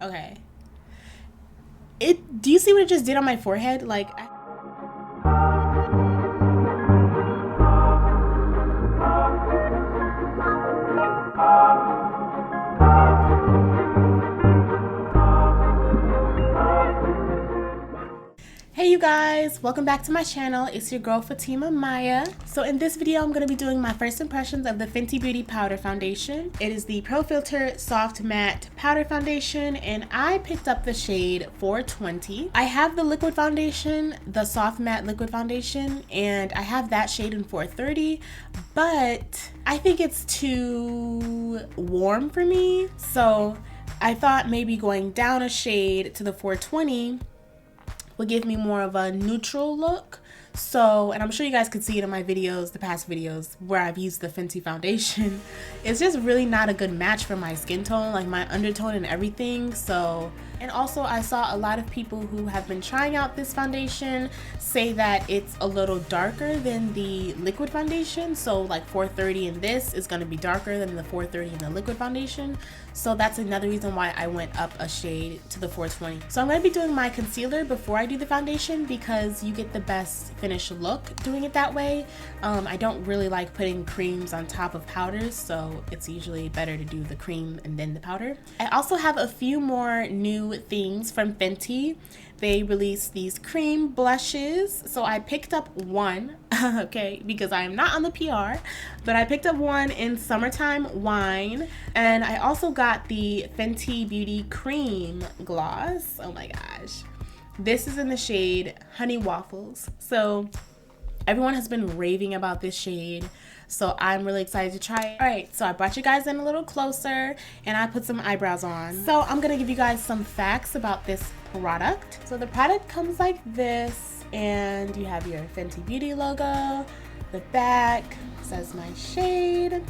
Okay. Do you see what it just did on my forehead? Like, hey you guys, welcome back to my channel. It's your girl Fatima Maya. So in this video, I'm going to be doing my first impressions of the Fenty Beauty Powder Foundation. It is the Pro Filter Soft Matte Powder Foundation, and I picked up the shade 420. I have the liquid foundation, the Soft Matte Liquid Foundation, and I have that shade in 430, but I think it's too warm for me. So I thought maybe going down a shade to the 420 would give me more of a neutral look. So, and I'm sure you guys could see it in my videos, the past videos where I've used the Fenty foundation. It's just really not a good match for my skin tone, like my undertone and everything. So, and also I saw a lot of people who have been trying out this foundation say that it's a little darker than the liquid foundation. So like 430 in this is going to be darker than the 430 in the liquid foundation. So that's another reason why I went up a shade to the 420. So I'm going to be doing my concealer before I do the foundation because you get the best finished look doing it that way. I don't really like putting creams on top of powders, so it's usually better to do the cream and then the powder. I also have a few more new things from Fenty. They released these cream blushes, so I picked up one, okay, because I am not on the PR, but I picked up one in Summertime Wine, and I also got the Fenty Beauty Cream Gloss. Oh my gosh. This is in the shade Honey Waffles. So everyone has been raving about this shade, so I'm really excited to try it. All right, so I brought you guys in a little closer and I put some eyebrows on. So I'm gonna give you guys some facts about this product. So the product comes like this, and you have your Fenty Beauty logo. The back says my shade.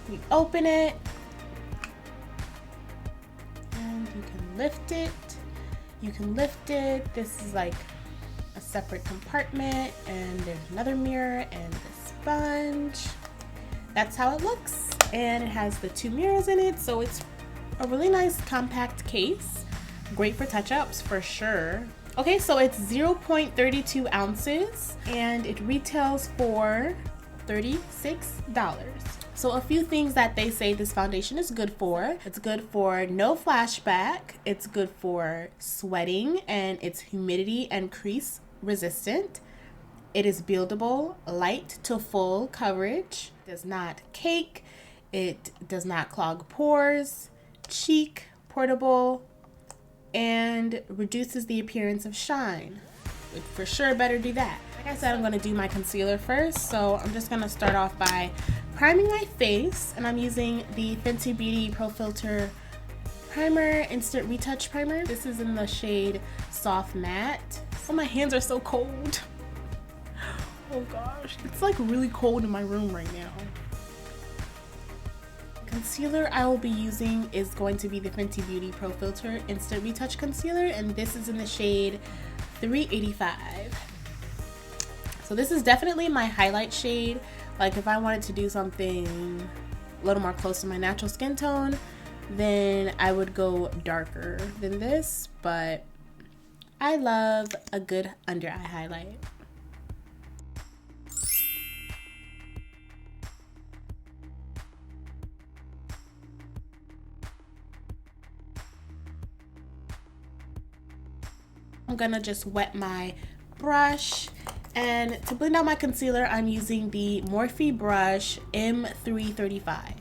We open it and you can lift it. You can lift it. This is like a separate compartment, and there's another mirror and the sponge. That's how it looks, and it has the two mirrors in it, so it's a really nice compact case. Great for touch-ups for sure. Okay, so it's 0.32 ounces and it retails for $36. So a few things that they say this foundation is good for. It's good for no flashback, it's good for sweating, and it's humidity and crease resistant. It is buildable, light to full coverage, does not cake, it does not clog pores, cheek, portable, and reduces the appearance of shine. It for sure better do that. Like I said, I'm gonna do my concealer first, so I'm just gonna start off by priming my face, and I'm using the Fenty Beauty Pro Filter Primer Instant Retouch Primer. This is in the shade Soft Matte. Oh, my hands are so cold. Oh gosh, it's like really cold in my room right now. Concealer I will be using is going to be the Fenty Beauty Pro Filter Instant Retouch Concealer, and this is in the shade 385. So this is definitely my highlight shade. Like if I wanted to do something a little more close to my natural skin tone, then I would go darker than this, but I love a good under eye highlight. I'm gonna just wet my brush, and to blend out my concealer, I'm using the Morphe brush M335.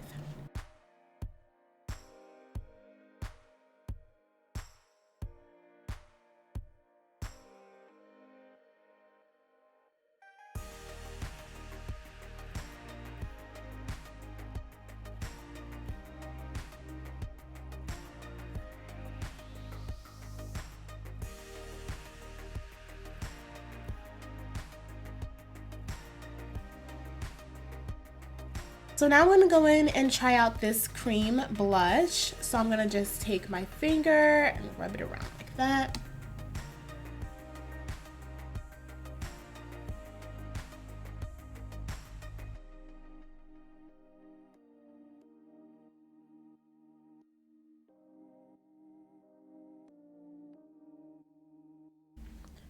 So now I'm going to go in and try out this cream blush. So I'm going to just take my finger and rub it around like that.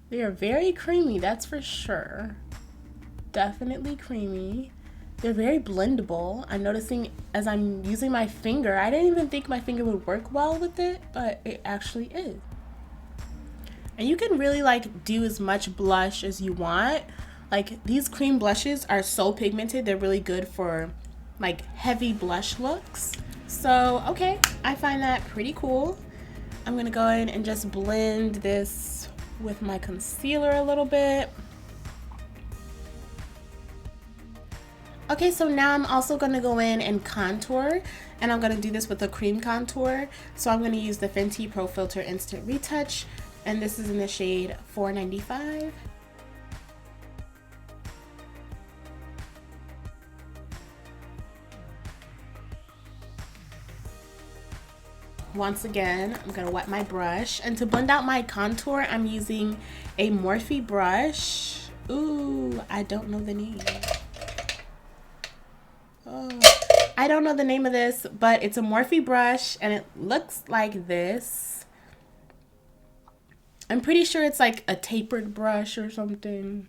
They are very creamy, that's for sure. Definitely creamy. They're very blendable. I'm noticing as I'm using my finger, I didn't even think my finger would work well with it, but it actually is. And you can really like do as much blush as you want. Like these cream blushes are so pigmented, they're really good for like heavy blush looks. So, okay, I find that pretty cool. I'm gonna go in and just blend this with my concealer a little bit. Okay, so now I'm also gonna go in and contour, and I'm gonna do this with a cream contour. So I'm gonna use the Fenty Pro Filt'r Instant Retouch, and this is in the shade 495. Once again, I'm gonna wet my brush, and to blend out my contour, I'm using a Morphe brush. Ooh, I don't know the name. Oh, I don't know the name of this, but it's a Morphe brush and it looks like this. I'm pretty sure it's like a tapered brush or something.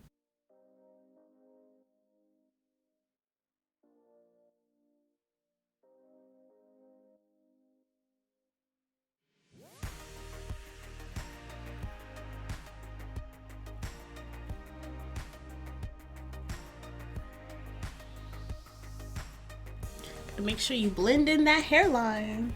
Make sure you blend in that hairline.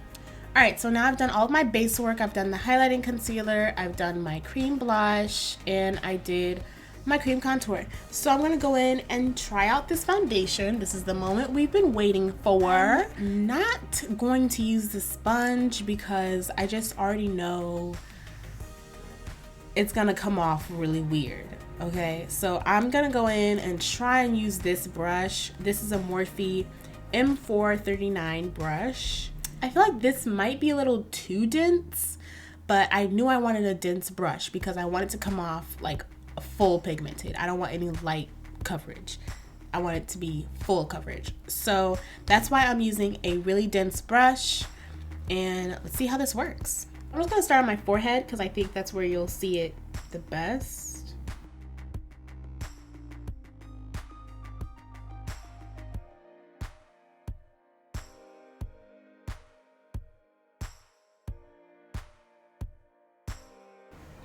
All right, so now I've done all of my base work. I've done the highlighting concealer, I've done my cream blush, and I did my cream contour. So I'm gonna go in and try out this foundation. This is the moment we've been waiting for. I'm not going to use the sponge because I just already know it's gonna come off really weird. Okay, so I'm gonna go in and try and use this brush. This is a Morphe M439 brush. I feel like this might be a little too dense, but I knew I wanted a dense brush because I want it to come off like a full pigmented. I don't want any light coverage. I want it to be full coverage. So that's why I'm using a really dense brush, and let's see how this works. I'm just gonna start on my forehead because I think that's where you'll see it the best.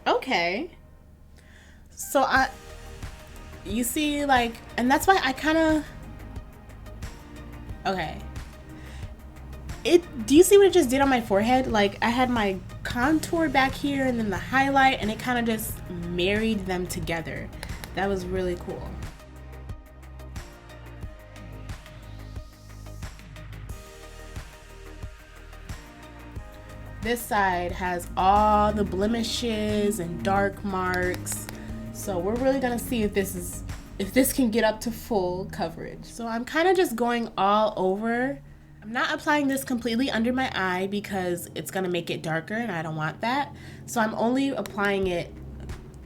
Okay, so you see, like, and that's why I kind of, okay, do you see what it just did on my forehead? Like, I had my contour back here and then the highlight, and it kind of just married them together. That was really cool. This side has all the blemishes and dark marks. So we're really gonna see if this can get up to full coverage. So I'm kind of just going all over. I'm not applying this completely under my eye because it's gonna make it darker and I don't want that. So I'm only applying it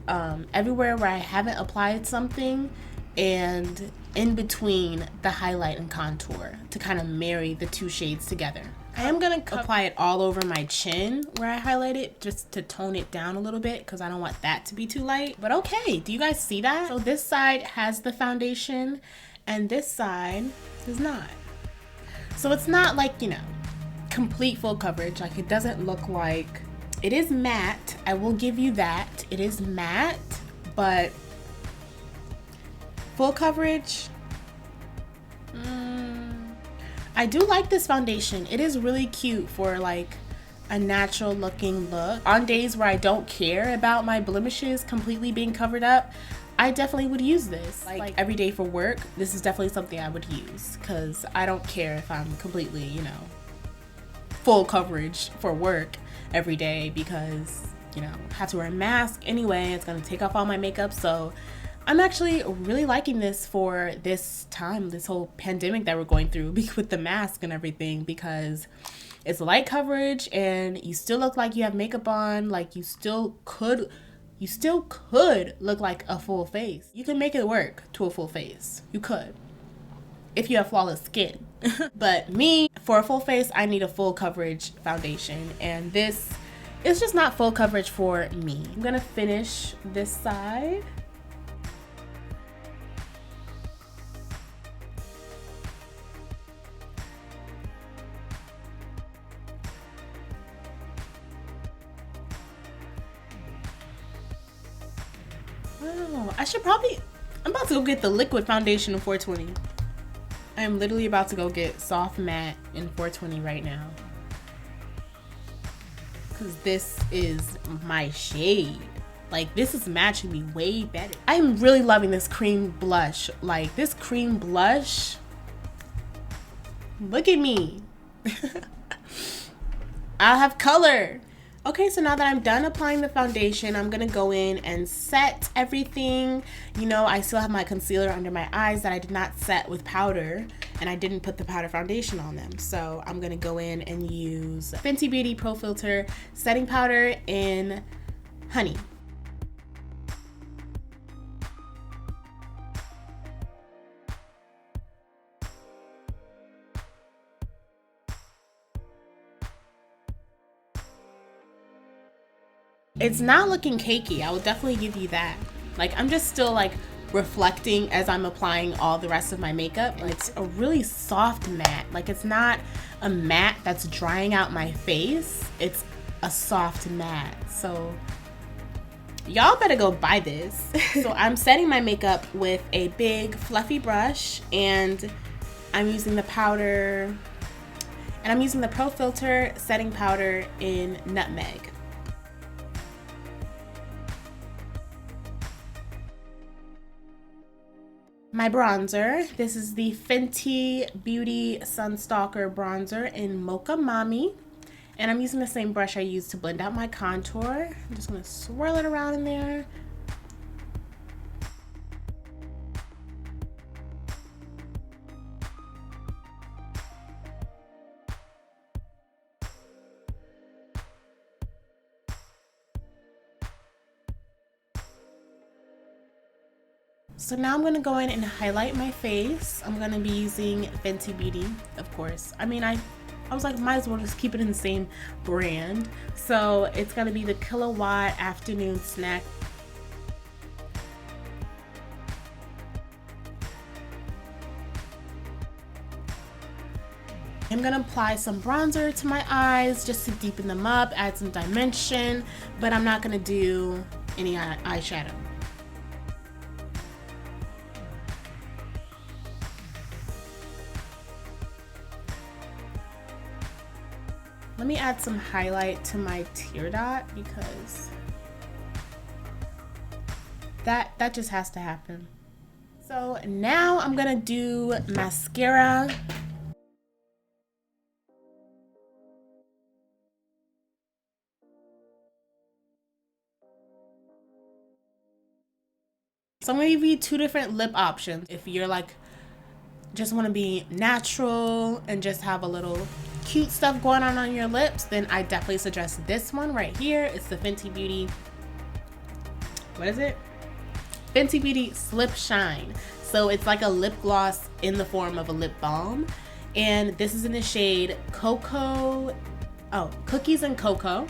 everywhere where I haven't applied something and in between the highlight and contour to kind of marry the two shades together. I am going to apply it all over my chin where I highlighted just to tone it down a little bit because I don't want that to be too light. But okay, do you guys see that? So this side has the foundation and this side does not. So it's not like, you know, complete full coverage. Like, it doesn't look like, it is matte. I will give you that. It is matte, but full coverage, I do like this foundation. It is really cute for like a natural looking look. On days where I don't care about my blemishes completely being covered up, I definitely would use this. Like every day for work, this is definitely something I would use because I don't care if I'm completely, you know, full coverage for work every day because, you know, I have to wear a mask anyway. It's gonna take off all my makeup. So I'm actually really liking this for this time, this whole pandemic that we're going through with the mask and everything, because it's light coverage and you still look like you have makeup on. Like, you still could look like a full face. You can make it work to a full face. You could, if you have flawless skin. But me, for a full face, I need a full coverage foundation, and this it's just not full coverage for me. I'm gonna finish this side. Oh, I'm about to go get the liquid foundation in 420. I am literally about to go get soft matte in 420 right now. Because this is my shade. Like, this is matching me way better. I'm really loving this cream blush. Like, this cream blush, look at me. I have color. Okay, so now that I'm done applying the foundation, I'm gonna go in and set everything. You know, I still have my concealer under my eyes that I did not set with powder, and I didn't put the powder foundation on them. So I'm gonna go in and use Fenty Beauty Pro Filter setting powder in Honey. It's not looking cakey, I will definitely give you that. Like, I'm just still like reflecting as I'm applying all the rest of my makeup, and it's a really soft matte. Like, it's not a matte that's drying out my face, it's a soft matte. So y'all better go buy this. So I'm setting my makeup with a big fluffy brush, and I'm using the powder, and I'm using the Pro Filter setting powder in Nutmeg. My bronzer, this is the Fenty Beauty Sunstalker bronzer in Mocha Mami. And I'm using the same brush I used to blend out my contour. I'm just gonna swirl it around in there. So now I'm gonna go in and highlight my face. I'm gonna be using Fenty Beauty, of course. I mean, I was like, might as well just keep it in the same brand. So it's gonna be the Kilowatt Afternoon Snack. I'm gonna apply some bronzer to my eyes just to deepen them up, add some dimension, but I'm not gonna do any eyeshadow. Let me add some highlight to my tear dot because that just has to happen. So now I'm gonna do mascara. So I'm gonna give you two different lip options. If you're like, just wanna be natural and just have a little cute stuff going on your lips, then I definitely suggest this one right here. It's the Fenty Beauty, what is it? Fenty Beauty Slip Shine. So it's like a lip gloss in the form of a lip balm. And this is in the shade Cookies and Cocoa.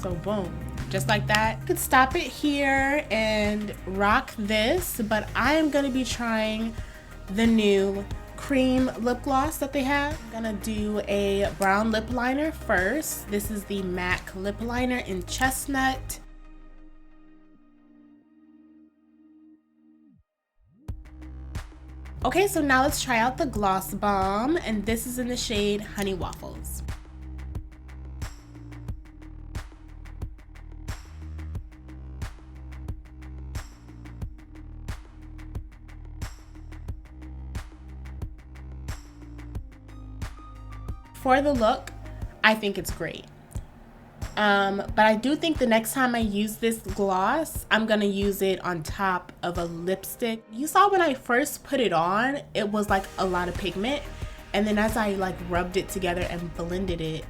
So boom. Just like that. You could stop it here and rock this, but I am gonna be trying the new cream lip gloss that they have. I'm gonna do a brown lip liner first. This is the MAC lip liner in Chestnut. Okay, so now let's try out the Gloss Bomb, and this is in the shade Honey Waffles. For the look, I think it's great. But I do think the next time I use this gloss, I'm gonna use it on top of a lipstick. You saw when I first put it on, it was like a lot of pigment. And then as I like rubbed it together and blended it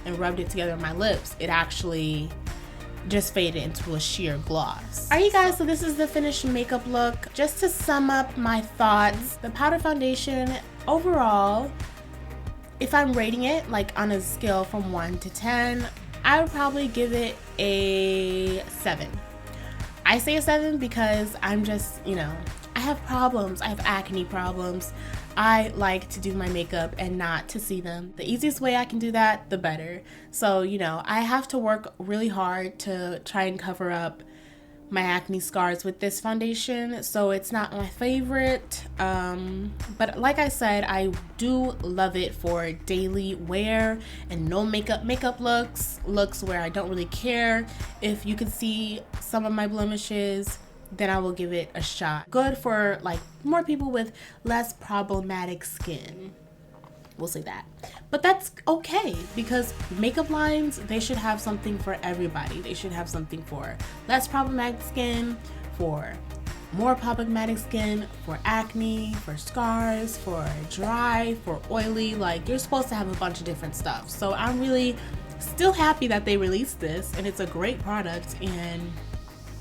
and rubbed it together on my lips, it actually just fade it into a sheer gloss. Alright you guys, so this is the finished makeup look. Just to sum up my thoughts, the powder foundation overall, if I'm rating it like on a scale from 1 to 10, I would probably give it a 7. I say a 7 because I'm just, you know, I have problems. I have acne problems. I like to do my makeup and not to see them. The easiest way I can do that, the better. So, you know, I have to work really hard to try and cover up my acne scars with this foundation. So it's not my favorite. But like I said, I do love it for daily wear and no makeup looks where I don't really care if you can see some of my blemishes. Then I will give it a shot. Good for like more people with less problematic skin. We'll say that. But that's okay because makeup lines, they should have something for everybody. They should have something for less problematic skin, for more problematic skin, for acne, for scars, for dry, for oily. Like, you're supposed to have a bunch of different stuff. So I'm really still happy that they released this, and it's a great product and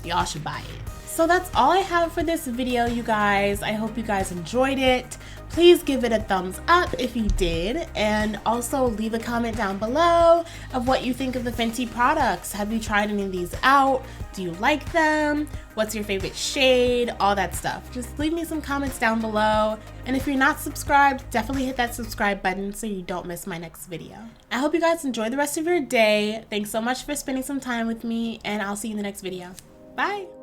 y'all should buy it. So that's all I have for this video, you guys. I hope you guys enjoyed it. Please give it a thumbs up if you did, and also leave a comment down below of what you think of the Fenty products. Have you tried any of these out? Do you like them? What's your favorite shade? All that stuff. Just leave me some comments down below. And if you're not subscribed, definitely hit that subscribe button so you don't miss my next video. I hope you guys enjoy the rest of your day. Thanks so much for spending some time with me, and I'll see you in the next video. Bye!